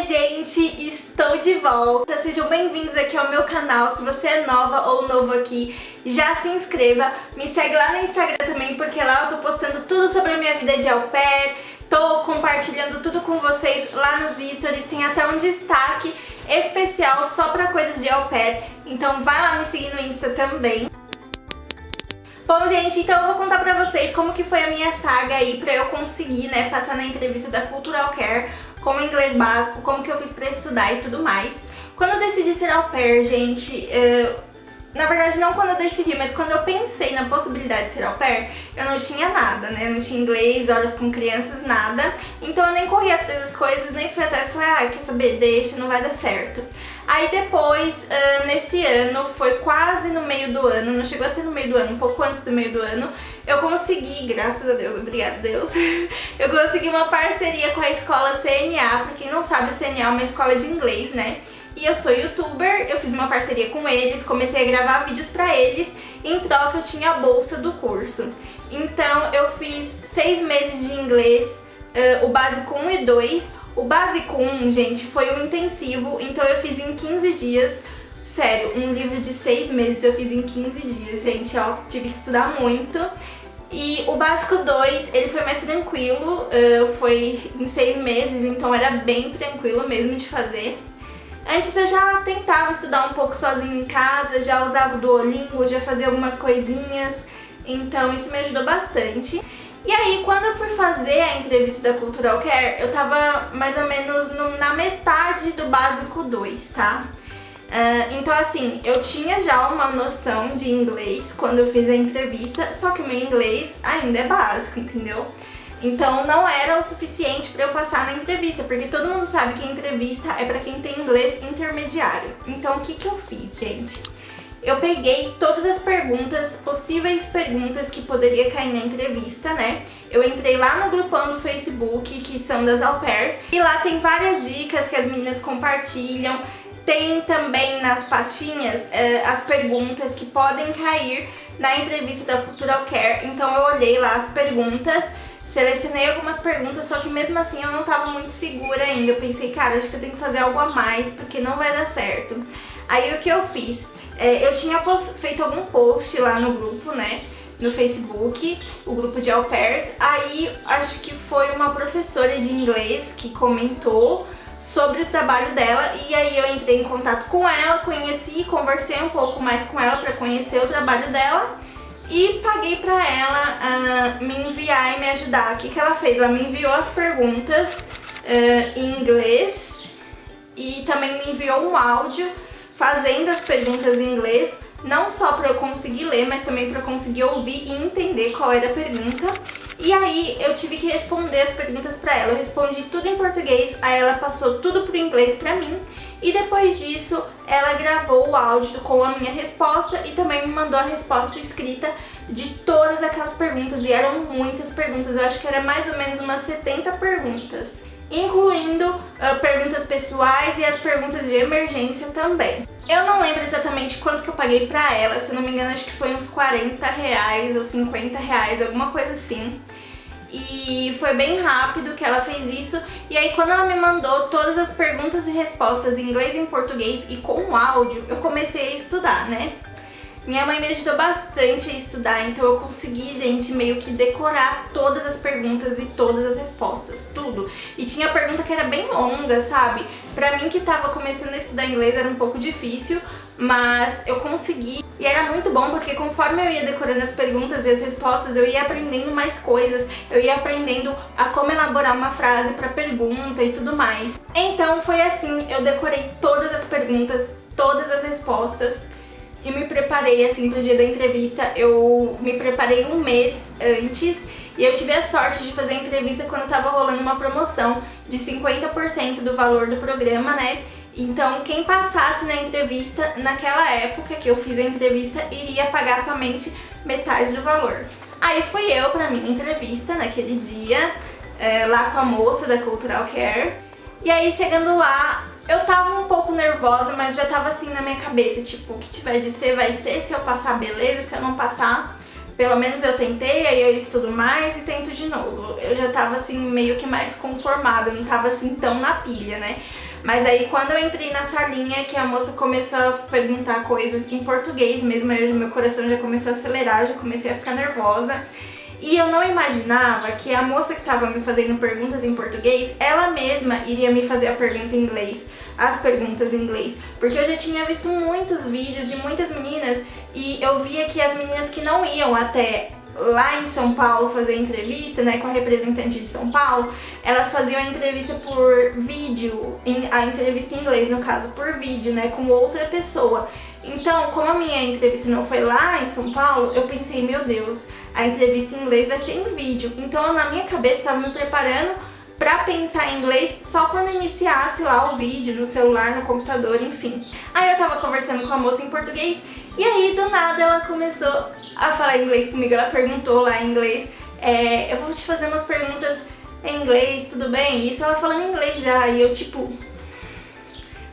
gente, estou de volta. Sejam bem-vindos aqui ao meu canal. Se você é nova ou novo aqui, já se inscreva. Me segue lá no Instagram também, porque lá eu tô postando tudo sobre a minha vida de au pair. Tô compartilhando tudo com vocês lá nos stories. Tem até um destaque especial só pra coisas de au pair. Então vai lá me seguir no Insta também. Bom, gente, então eu vou contar pra vocês como que foi a minha saga aí pra eu conseguir, né, passar na entrevista da Cultural Care com inglês básico, como que eu fiz pra estudar e tudo mais. Quando eu decidi ser au pair, gente, na verdade não quando eu decidi, mas quando eu pensei na possibilidade de ser au pair, eu não tinha nada, né, eu não tinha inglês, horas com crianças, nada. Então eu nem corri atrás das coisas, nem fui atrás e falei, quer saber, deixa, não vai dar certo. Aí depois, nesse ano, foi quase no meio do ano, não chegou a ser no meio do ano, um pouco antes do meio do ano, eu consegui, graças a Deus, obrigada Deus, eu consegui uma parceria com a escola CNA. Pra quem não sabe, a CNA é uma escola de inglês, né? E eu sou youtuber, eu fiz uma parceria com eles, comecei a gravar vídeos pra eles, e em troca eu tinha a bolsa do curso. Então eu fiz 6 meses de inglês, o básico 1 e 2. O básico 1, gente, foi um intensivo, então eu fiz em 15 dias. Sério, um livro de 6 meses eu fiz em 15 dias, gente, ó, tive que estudar muito. E o básico 2, ele foi mais tranquilo, foi em 6 meses, então era bem tranquilo mesmo de fazer. Antes eu já tentava estudar um pouco sozinha em casa, já usava o Duolingo, já fazia algumas coisinhas, então isso me ajudou bastante. E aí, quando eu fui fazer a entrevista da Cultural Care, eu tava mais ou menos na metade do básico 2, tá? Então assim, eu tinha já uma noção de inglês quando eu fiz a entrevista, só que o meu inglês ainda é básico, entendeu? Então não era o suficiente pra eu passar na entrevista, porque todo mundo sabe que a entrevista é pra quem tem inglês intermediário. Então o que que eu fiz, gente? Eu peguei todas as possíveis perguntas que poderia cair na entrevista, né? Eu entrei lá no grupão do Facebook, que são das au pairs, e lá tem várias dicas que as meninas compartilham. Tem também nas pastinhas as perguntas que podem cair na entrevista da Cultural Care. Então eu olhei lá as perguntas, selecionei algumas perguntas, só que mesmo assim eu não tava muito segura ainda. Eu pensei, cara, acho que eu tenho que fazer algo a mais, porque não vai dar certo. Aí o que eu fiz? Eu tinha feito algum post lá no grupo, né, no Facebook, o grupo de au pairs. Aí acho que foi uma professora de inglês que comentou sobre o trabalho dela, e aí eu entrei em contato com ela, conversei um pouco mais com ela para conhecer o trabalho dela e paguei pra ela me enviar e me ajudar. O que que ela fez? Ela me enviou as perguntas em inglês e também me enviou um áudio fazendo as perguntas em inglês, não só para eu conseguir ler, mas também para eu conseguir ouvir e entender qual era a pergunta. E aí eu tive que responder as perguntas para ela. Eu respondi tudo em português, aí ela passou tudo pro inglês para mim. E depois disso, ela gravou o áudio com a minha resposta e também me mandou a resposta escrita de todas aquelas perguntas. E eram muitas perguntas, eu acho que era mais ou menos umas 70 perguntas, incluindo perguntas pessoais e as perguntas de emergência também. Eu não lembro exatamente quanto que eu paguei pra ela, se eu não me engano acho que foi uns 40 reais ou 50 reais, alguma coisa assim. E foi bem rápido que ela fez isso. E aí quando ela me mandou todas as perguntas e respostas em inglês e em português e com áudio, eu comecei a estudar, né? Minha mãe me ajudou bastante a estudar, então eu consegui, gente, meio que decorar todas as perguntas e todas as respostas, tudo. E tinha pergunta que era bem longa, sabe? Pra mim que tava começando a estudar inglês era um pouco difícil, mas eu consegui. E era muito bom porque conforme eu ia decorando as perguntas e as respostas, eu ia aprendendo mais coisas, eu ia aprendendo a como elaborar uma frase pra pergunta e tudo mais. Então foi assim, eu decorei todas as perguntas, todas as respostas, e me preparei assim pro dia da entrevista. Eu me preparei um mês antes e eu tive a sorte de fazer a entrevista quando tava rolando uma promoção de 50% do valor do programa, né? Então quem passasse na entrevista naquela época que eu fiz a entrevista iria pagar somente metade do valor. Aí fui eu pra minha entrevista naquele dia, lá com a moça da Cultural Care. E aí chegando lá, eu tava um pouco nervosa, mas já tava assim na minha cabeça, tipo, o que tiver de ser vai ser, se eu passar beleza, se eu não passar pelo menos eu tentei, aí eu estudo mais e tento de novo. Eu já tava assim meio que mais conformada, não tava assim tão na pilha, né? Mas aí quando eu entrei na salinha que a moça começou a perguntar coisas em português mesmo, aí meu coração já começou a acelerar, eu já comecei a ficar nervosa. E eu não imaginava que a moça que estava me fazendo perguntas em português, ela mesma iria me fazer a pergunta em inglês, as perguntas em inglês. Porque eu já tinha visto muitos vídeos de muitas meninas e eu via que as meninas que não iam até lá em São Paulo fazer entrevista, né, com a representante de São Paulo, elas faziam a entrevista por vídeo, a entrevista em inglês, no caso, por vídeo, né, com outra pessoa. Então, como a minha entrevista não foi lá em São Paulo, eu pensei, meu Deus, a entrevista em inglês vai ser em vídeo. Então, na minha cabeça, estava me preparando pra pensar em inglês só quando iniciasse lá o vídeo, no celular, no computador, enfim. Aí eu tava conversando com a moça em português e aí, do nada, ela começou a falar inglês comigo. Ela perguntou lá em inglês, eu vou te fazer umas perguntas em inglês, tudo bem? Isso ela falando inglês já, e eu tipo...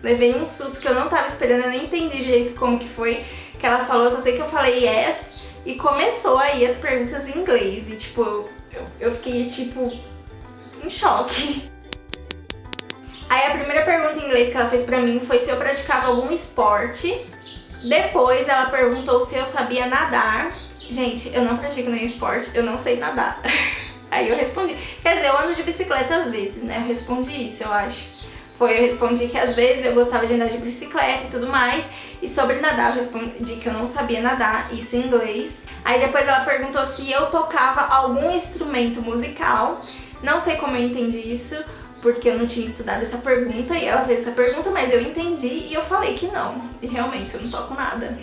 levei um susto que eu não tava esperando, eu nem entendi direito como que foi que ela falou, eu só sei que eu falei yes e começou aí as perguntas em inglês e tipo, eu fiquei tipo em choque. Aí a primeira pergunta em inglês que ela fez pra mim foi se eu praticava algum esporte. Depois ela perguntou se eu sabia nadar. Gente, eu não pratico nenhum esporte, eu não sei nadar. Aí eu respondi, quer dizer, eu ando de bicicleta às vezes, né, eu respondi isso, eu acho. Eu respondi que às vezes eu gostava de andar de bicicleta e tudo mais. E sobre nadar, eu respondi que eu não sabia nadar, isso em inglês. Aí depois ela perguntou se eu tocava algum instrumento musical. Não sei como eu entendi isso, porque eu não tinha estudado essa pergunta. E ela fez essa pergunta, mas eu entendi e eu falei que não. E realmente, eu não toco nada.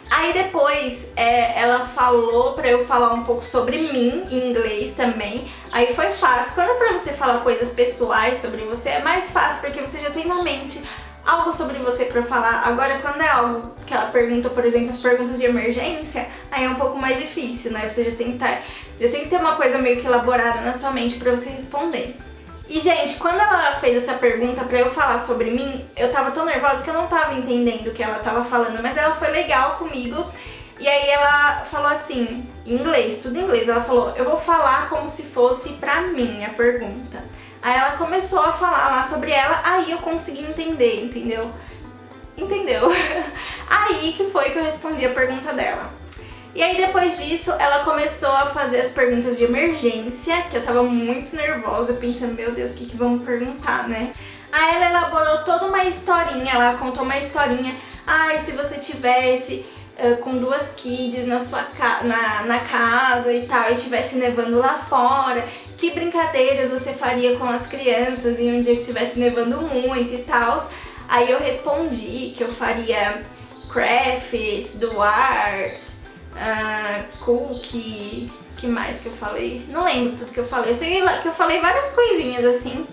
Aí depois ela falou pra eu falar um pouco sobre mim, em inglês também. Aí foi fácil. Quando é pra você falar coisas pessoais sobre você, é mais fácil porque você já tem na mente algo sobre você pra falar. Agora, quando é algo que ela pergunta, por exemplo, as perguntas de emergência, aí é um pouco mais difícil, né? Você já tem que ter uma coisa meio que elaborada na sua mente pra você responder. E, gente, quando ela fez essa pergunta pra eu falar sobre mim, eu tava tão nervosa que eu não tava entendendo o que ela tava falando, mas ela foi legal comigo. E aí ela falou assim, em inglês, tudo em inglês, ela falou, eu vou falar como se fosse pra mim a pergunta. Aí ela começou a falar lá sobre ela, aí eu consegui entender, entendeu? Entendeu? Aí que foi que eu respondi a pergunta dela. E aí depois disso, ela começou a fazer as perguntas de emergência, que eu tava muito nervosa, pensando, meu Deus, o que vão perguntar, né? Aí ela elaborou toda uma historinha, ela contou uma historinha. Ai, se você tivesse com 2 kids na sua na casa e tal, e estivesse nevando lá fora, que brincadeiras você faria com as crianças em um dia que estivesse nevando muito e tal. Aí eu respondi que eu faria crafts, do arts, cookie, que mais que eu falei? Não lembro tudo que eu falei, eu sei que eu falei várias coisinhas assim.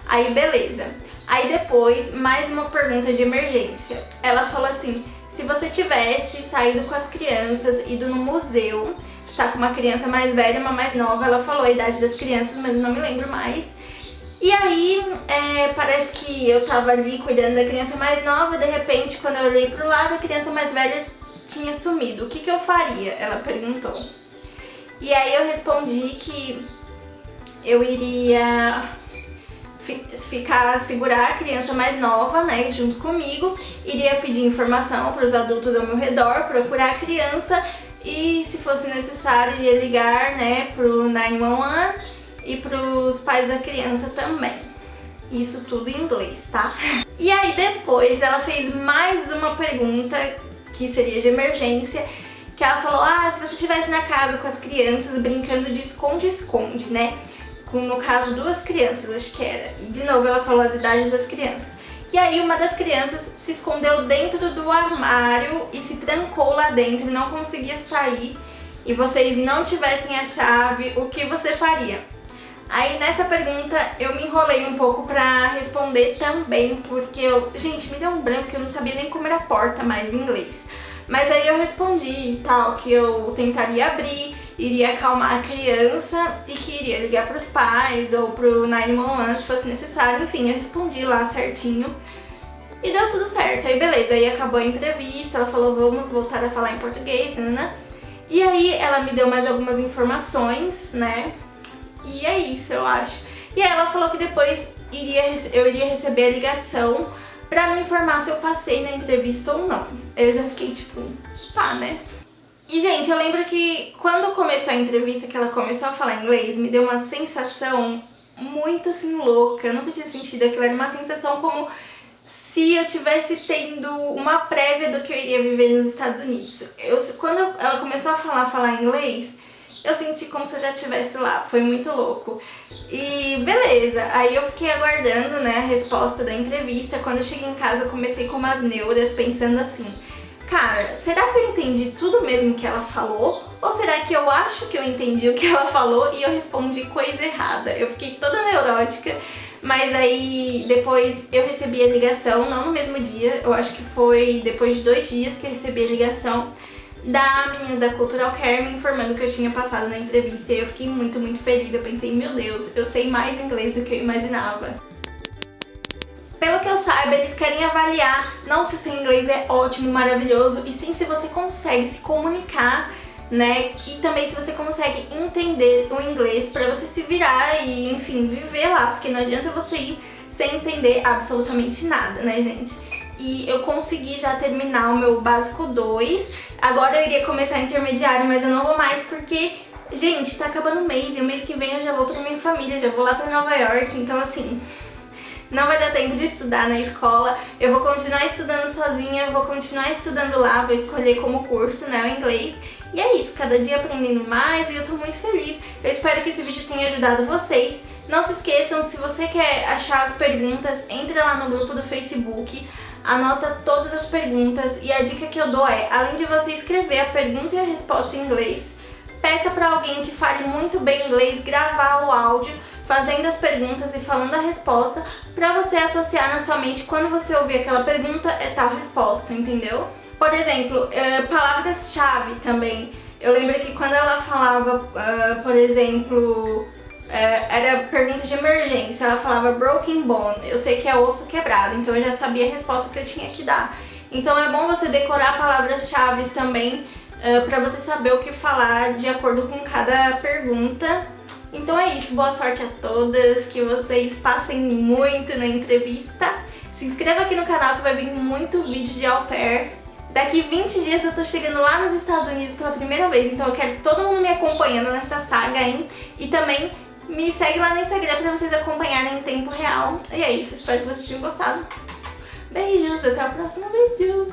Aí beleza. Aí depois, mais uma pergunta de emergência. Ela falou assim, se você tivesse saído com as crianças, ido no museu, está com uma criança mais velha e uma mais nova, ela falou a idade das crianças, mas eu não me lembro mais. E aí, parece que eu tava ali cuidando da criança mais nova, de repente, quando eu olhei pro lado, a criança mais velha tinha sumido. O que eu faria? Ela perguntou. E aí eu respondi que eu iria segurar a criança mais nova, né, junto comigo, iria pedir informação para os adultos ao meu redor, procurar a criança e, se fosse necessário, iria ligar, né, pro 911 e pros pais da criança também. Isso tudo em inglês, tá? E aí depois ela fez mais uma pergunta que seria de emergência, que ela falou, se você estivesse na casa com as crianças brincando de esconde-esconde, né? No caso, 2 crianças, acho que era. E de novo ela falou as idades das crianças. E aí uma das crianças se escondeu dentro do armário e se trancou lá dentro, não conseguia sair, e vocês não tivessem a chave, o que você faria? Aí nessa pergunta eu me enrolei um pouco pra responder também, porque gente, me deu um branco que eu não sabia nem como era a porta mais em inglês. Mas aí eu respondi e tal, que eu tentaria abrir, iria acalmar a criança e que iria ligar pros pais ou pro 911 se fosse necessário. Enfim, eu respondi lá certinho e deu tudo certo. Aí beleza, aí acabou a entrevista, ela falou, vamos voltar a falar em português, né? E aí ela me deu mais algumas informações, né? E é isso, eu acho. E aí ela falou que depois eu iria receber a ligação pra me informar se eu passei na entrevista ou não. Eu já fiquei tipo, tá, né? E, gente, eu lembro que quando começou a entrevista, que ela começou a falar inglês, me deu uma sensação muito, assim, louca. Eu nunca tinha sentido aquilo. Era uma sensação como se eu tivesse tendo uma prévia do que eu iria viver nos Estados Unidos. Quando ela começou a falar inglês, eu senti como se eu já estivesse lá. Foi muito louco. E beleza, aí eu fiquei aguardando, né, a resposta da entrevista. Quando eu cheguei em casa, eu comecei com umas neuras, pensando assim: cara, será que eu entendi tudo mesmo que ela falou? Ou será que eu acho que eu entendi o que ela falou e eu respondi coisa errada? Eu fiquei toda neurótica, mas aí depois eu recebi a ligação, não no mesmo dia, eu acho que foi depois de 2 dias que eu recebi a ligação da menina da Cultural Care me informando que eu tinha passado na entrevista, e eu fiquei muito, muito feliz. Eu pensei, meu Deus, eu sei mais inglês do que eu imaginava. Pelo que eu saiba, eles querem avaliar não se o seu inglês é ótimo, maravilhoso, e sim se você consegue se comunicar, né? E também se você consegue entender o inglês pra você se virar e, enfim, viver lá, porque não adianta você ir sem entender absolutamente nada, né, gente? E eu consegui já terminar o meu básico 2, agora eu iria começar o intermediário, mas eu não vou mais porque, gente, tá acabando o mês, e o mês que vem eu já vou pra minha família, já vou lá pra Nova York, então assim, não vai dar tempo de estudar na escola. Eu vou continuar estudando sozinha, vou continuar estudando lá, vou escolher como curso, né, o inglês. E é isso, cada dia aprendendo mais, e eu tô muito feliz. Eu espero que esse vídeo tenha ajudado vocês. Não se esqueçam, se você quer achar as perguntas, entre lá no grupo do Facebook, anota todas as perguntas, e a dica que eu dou é, além de você escrever a pergunta e a resposta em inglês, peça pra alguém que fale muito bem inglês gravar o áudio fazendo as perguntas e falando a resposta, pra você associar na sua mente quando você ouvir aquela pergunta é tal resposta, entendeu? Por exemplo, palavras-chave também. Eu lembro que quando ela falava, por exemplo, era pergunta de emergência, ela falava broken bone, eu sei que é osso quebrado, então eu já sabia a resposta que eu tinha que dar. Então é bom você decorar palavras-chave também, pra você saber o que falar de acordo com cada pergunta. Então é isso, boa sorte a todas, que vocês passem muito na entrevista. Se inscreva aqui no canal que vai vir muito vídeo de au pair. Daqui 20 dias eu tô chegando lá nos Estados Unidos pela primeira vez, então eu quero todo mundo me acompanhando nessa saga, hein? E também me segue lá no Instagram pra vocês acompanharem em tempo real. E é isso, espero que vocês tenham gostado. Beijos, até o próximo vídeo!